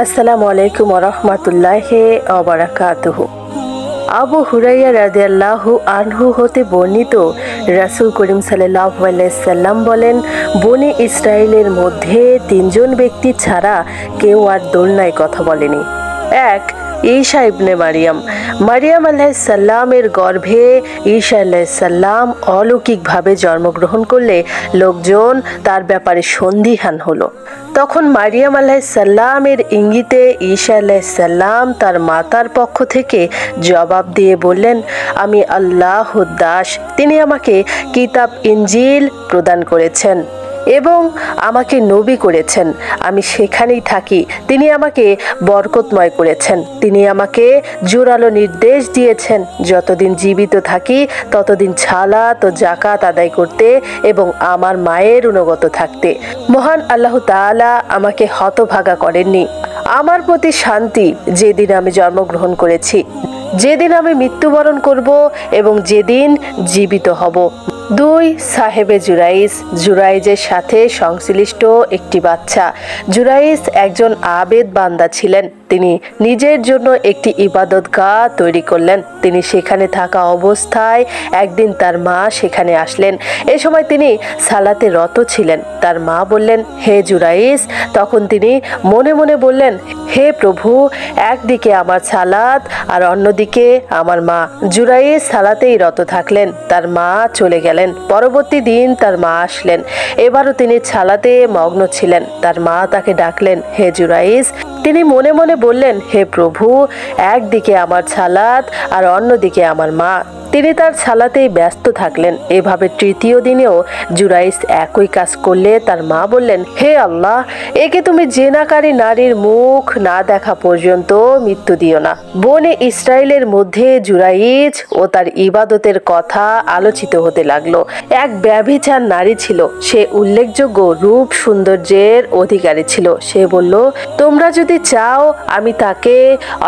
আসসালামু আলাইকুম ওয়া রাহমাতুল্লাহি ওয়া বারাকাতুহু। আবু হুরাইরা রাদিয়াল্লাহু আনহু হতে বর্ণিত, রাসূল করিম সাল্লাল্লাহু আলাইহি সাল্লাম বলেন, বনি ইসরাইলের মধ্যে তিনজন ব্যক্তি ছাড়া কেউ আর দোলনায় কথা বলেনি। এক, ঈসা ইবনে মারিয়াম। মারিয়াম আলাইহিস সালামের গর্ভে ঈসা আলাইহিস সালাম অলৌকিকভাবে জন্মগ্রহণ করলে লোকজন তার ব্যাপারে সন্দিহান হলো। তখন মারিয়াম আলাইহিস সালামের ইঙ্গিতে ঈসা আলাইহিস সালাম তার মাতার পক্ষ থেকে জবাব দিয়ে বললেন, আমি আল্লাহর দাস, তিনি আমাকে কিতাব ইনজিল প্রদান করেছেন এবং আমাকে নবী করেছেন। আমি সেখানেই থাকি। তিনি আমাকে বরকতময় করেছেন। তিনি আমাকে জোরালো নির্দেশ দিয়েছেন, যতদিন জীবিত থাকি ততদিন সালাত ও যাকাত আদায় করতে এবং আমার মায়ের অনুগত থাকতে। মহান আল্লাহ তাআলা আমাকে হতভাগা করেননি। আমার প্রতি শান্তি যেদিন আমি জন্মগ্রহণ করেছি, যেদিন আমি মৃত্যুবরণ করব এবং যেদিন জীবিত হব। দুই, সাহেবে জুরাইজ। জুরাইজের সাথে সংশ্লিষ্ট একটি বাচ্চা। জুরাইজ একজন আবেদ বান্দা ছিলেন। তিনি নিজের জন্য একটি ইবাদতগাহ তৈরি করলেন। তিনি সেখানে থাকা অবস্থায় একদিন তার মা সেখানে আসলেন। এ সময় তিনি সালাতে রত ছিলেন। তার মা বললেন, হে জুরাইজ। তখন তিনি মনে মনে বললেন, হে প্রভু, একদিকে আমার সালাত আর অন্যদিকে আমার মা। জুরাইজ সালাতেই রত থাকলেন। তার মা চলে গেলেন। পরবর্তী দিন তার মা আসলেন। এবারও তিনি সালাতে মগ্ন ছিলেন। তার মা তাকে ডাকলেন, হে জুরাইজ। তিনি মনে মনে বললেন, হে প্রভু, একদিকে আমার সালাত আর অন্যদিকে আমার মা। তিনি তার সালাতেই ব্যস্ত থাকলেন। এভাবে তৃতীয় দিনেও জুরাইজ একই কাজ করলে তার মা বললেন, হে আল্লাহ, একে তুমি জেনাকারী নারীর মুখ না দেখা পর্যন্ত মৃত্যু দিও না। বনে ইসরায়েলের মধ্যে জুরাইজ ও তার ইবাদতের কথা আলোচিত হতে লাগলো। এক ব্যভিচার নারী ছিল। সে উল্লেখযোগ্য রূপ সৌন্দর্যের অধিকারী ছিল। সে বলল, তোমরা যদি চাও আমি তাকে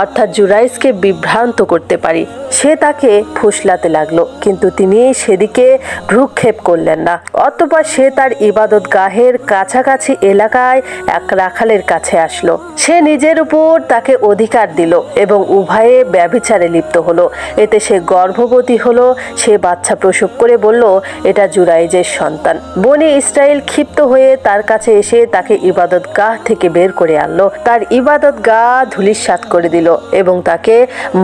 অর্থাৎ জুরাইজকে বিভ্রান্ত করতে পারি। সে তাকে ফুসলাতে লাগলো, কিন্তু তিনি সেদিকে ভ্রুক্ষেপ করলেন না। অতঃপর সে তার ইবাদতগাহের কাছাকাছি এলাকায় এক রাখালের কাছে আসলো। সে নিজের উপর তাকে অধিকার দিল এবং উভয়ে ব্যভিচারে লিপ্ত হলো। এতে সে গর্ভবতী হলো। সে বাচ্চা প্রসব করে বলল, এটা জুরাইজের সন্তান। বনি ইসরাইল ক্ষিপ্ত হয়ে তার কাছে এসে তাকে ইবাদতগাহ থেকে বের করে আনলো। তার ইবাদতগাহ ধূলিসাৎ করে দিল এবং তাকে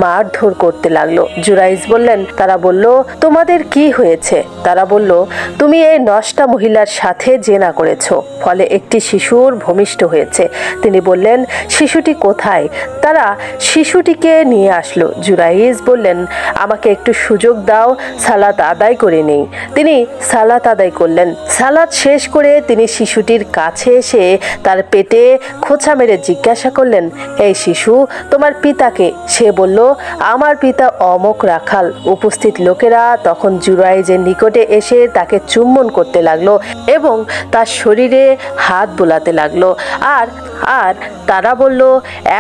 মারধর করতে লাগলো। জুরাইজ বললেন, তারা বলল, তোমাদের কি হয়েছে? তারা বলল, তুমি এই নষ্টা মহিলার সাথে জেনা করেছো, ফলে একটি শিশুর ভূমিষ্ঠ হয়েছে। তিনি বললেন, শিশুটি কোথায়? তারা শিশুটিকে নিয়ে আসলো। জুরাইজ বললেন, আমাকে একটু সুযোগ দাও, সালাত আদায় করে নেই। তিনি সালাত আদায় করলেন। সালাত শেষ করে তিনি শিশুটির কাছে এসে তার পেটে খোঁচা মেরে জিজ্ঞাসা করলেন, এই শিশু, তোমার পিতাকে? সে বলল, আমার পিতা অমক রাখাল। উপস্থিত লোকেরা তখন জুরাইজের নিকটে এসে তাকে চুম্বন করতে লাগলো এবং তার শরীরে হাত বোলাতে লাগলো। আর তারা বলল,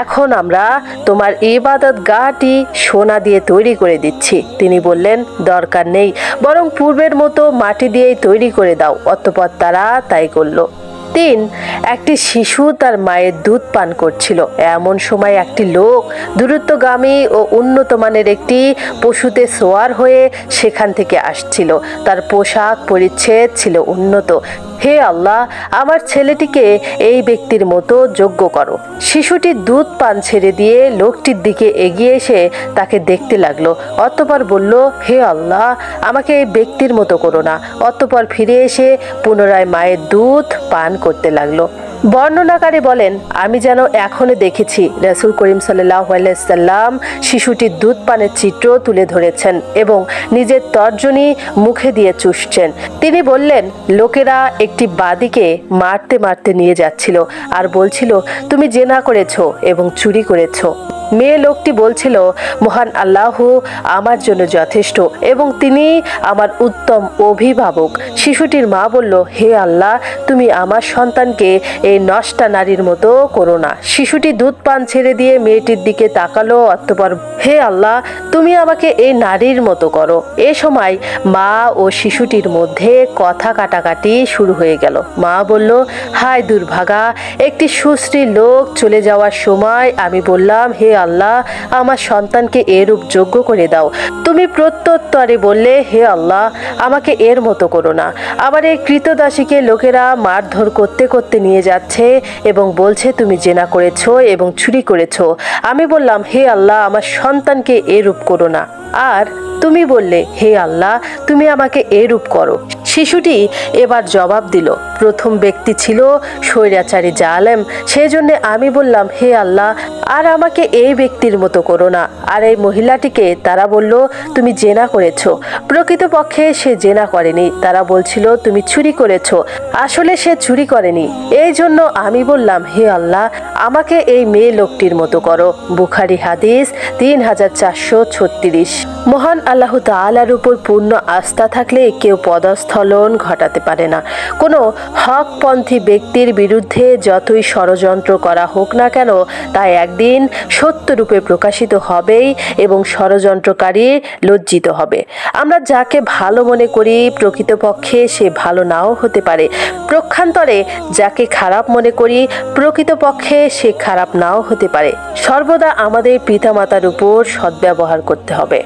এখন আমরা তোমার ইবাদতগাহটি সোনা দিয়ে তৈরি করে দিচ্ছি। তিনি বললেন, দরকার নেই, বরং পূর্বের মতো মাটি দিয়েই তৈরি করে দাও। অতঃপর তারা তাই করলো। তিন, একটি শিশু তার মায়ের দুধ পান করছিল। এমন সময় একটি লোক দূরত্বগামী ও উন্নত মানের একটি পশুতে সোয়ার হয়ে সেখান থেকে আসছিল। তার পোশাক পরিচ্ছদ ছিল উন্নত। হে আল্লাহ, আমার ছেলেটিকে এই ব্যক্তির মতো যোগ্য করো। শিশুটি দুধ পান ছেড়ে দিয়ে লোকটির দিকে এগিয়ে এসে তাকে দেখতে লাগলো। অতঃপর বলল, হে আল্লাহ, আমাকে এই ব্যক্তির মতো করো না। অতঃপর ফিরে এসে পুনরায় মায়ের দুধ পান করতে লাগলো। বর্ণনাকারী বলেন, আমি যেন এখনো দেখেছি রাসূল করিম সাল্লাল্লাহু আলাইহি সাল্লাম শিশুটির দুধ পানের চিত্র তুলে ধরেছেন এবং নিজের তর্জনী মুখে দিয়ে চুষছেন। তিনি বললেন, লোকেরা একটি বাদীকে মারতে মারতে নিয়ে যাচ্ছিল আর বলছিল, তুমি জেনা করেছো এবং চুরি করেছো। মেয়ে লোকটি বলছিল, মহান আল্লাহ আমার জন্য যথেষ্ট এবং তিনি আমার উত্তম অভিভাবক। শিশুটির মা বলল, হে আল্লাহ, তুমি আমার সন্তানকে এই নষ্টা নারীর মতো করো না। শিশুটি দুধ পান ছেড়ে দিয়ে মেয়েটির দিকে তাকালো, অতঃপর, হে আল্লাহ, তুমি আমাকে এই নারীর মতো করো। এ সময় মা ও শিশুটির মধ্যে কথা কাটাকাটি শুরু হয়ে গেল। মা বলল, হায় দুর্ভাগা, একটি সুশ্রী লোক চলে যাওয়ার সময় আমি বললাম, হে আল্লাহ, আমার সন্তানকে এরূপ যোগ্য করে দাও। তুমি প্রত্যুত্তরে বললে, হে আল্লাহ, আমাকে এর মতো করো না। আবার এই কৃতদাসীকে লোকেরা মারধর করতে করতে নিয়ে যাচ্ছে এবং বলছে, তুমি জেনা করেছো এবং চুরি করেছো। আমি বললাম, হে আল্লাহ, আমার সন্তানকে এরূপ করো না। আর তুমি বললে, হে আল্লাহ, তুমি আমাকে এরূপ করো। শিশুটি এবার জবাব দিল, প্রথম ব্যক্তি ছিল স্বৈরাচারী জালেম, সেই জন্য আমি বললাম, হে আল্লাহ, আর আমাকে এই ব্যক্তির মতো করো না। আর এই মহিলাটিকে তারা বলল, তুমি জেনা করেছো। প্রকৃতপক্ষে সে জেনা করেনি। তারা বলছিল, তুমি চুরি করেছো। আসলে সে চুরি করেনি। এই জন্য আমি বললাম, হে আল্লাহ, আমাকে এই মেয়ে লোকটির মতো করো। বুখারী হাদিস 3436। মহান আল্লাহ তাআলার উপর পূর্ণ আস্থা থাকলে কেউ পদস্খলন ঘটাতে পারে না। কোনো হকপন্থী ব্যক্তির বিরুদ্ধে যতই ষড়যন্ত্র করা হোক না কেন, তা একদিন সত্যরূপে প্রকাশিত হবেই এবং ষড়যন্ত্রকারী লজ্জিত হবে। আমরা যাকে ভালো মনে করি, প্রকৃতপক্ষে সে ভালো নাও হতে পারে। পক্ষান্তরে যাকে খারাপ মনে করি, প্রকৃতপক্ষে সে খারাপ নাও হতে পারে। সর্বদা আমাদের পিতামাতার উপর সদ্ব্যবহার করতে হবে।